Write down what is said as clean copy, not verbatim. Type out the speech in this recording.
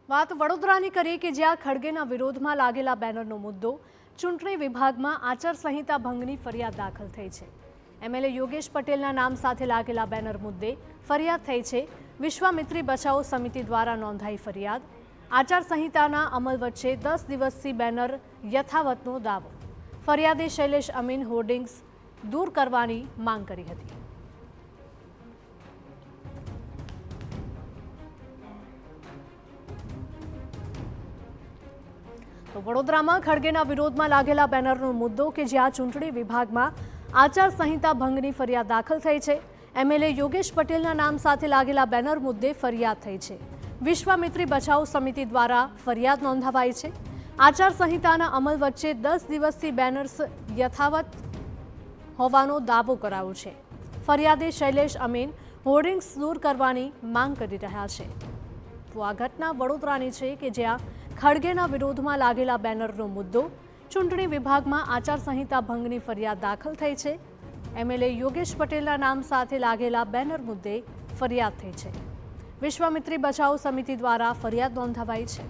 વાત વડોદરાની કરીએ કે જ્યાં ખડગેના વિરોધમાં લાગેલા બેનરનો મુદ્દો ચૂંટણી વિભાગમાં આચારસંહિતા ભંગની ફરિયાદ દાખલ થઈ છે। એમએલએ યોગેશ પટેલના નામ સાથે લાગેલા બેનર મુદ્દે ફરિયાદ થઈ છે। વિશ્વામિત્રી બચાવો સમિતિ દ્વારા નોંધાઈ ફરિયાદ। આચારસંહિતાના અમલ વચ્ચે 10 દિવસથી બેનર યથાવતનો દાવો। ફરિયાદે શૈલેષ અમીન હોર્ડિંગ્સ દૂર કરવાની માંગ કરી હતી। તો વડોદરામાં ખડગેના વિરોધમાં લાગેલા બેનરનો મુદ્દો કે જ્યાં ચૂંટણી વિભાગમાં આચારસંહિતા ભંગની ફરિયાદ દાખલ થઈ છે। એમએલએ યોગેશ પટેલના નામ સાથે લાગેલા બેનર મુદ્દે ફરિયાદ થઈ છે। વિશ્વામિત્રી બચાવો સમિતિ દ્વારા ફરિયાદ નોંધાવાઈ છે। આચારસંહિતાના અમલ વચ્ચે 10 દિવસથી બેનર્સ યથાવત હોવાનો દાવો કરાયો છે। ફરિયાદે શૈલેષ અમીન હોર્ડિંગ્સ દૂર કરવાની માંગ કરી રહ્યા છે। તો આ ઘટના વડોદરાની છે કે જ્યાં ખડગેના વિરોધમાં લાગેલા બેનરનો મુદ્દો ચૂંટણી વિભાગમાં આચારસંહિતા ભંગની ફરિયાદ દાખલ થઈ છે। એમએલએ યોગેશ પટેલના નામ સાથે લાગેલા બેનર મુદ્દે ફરિયાદ થઈ છે। વિશ્વામિત્રી બચાવો સમિતિ દ્વારા ફરિયાદ નોંધાવાઈ છે।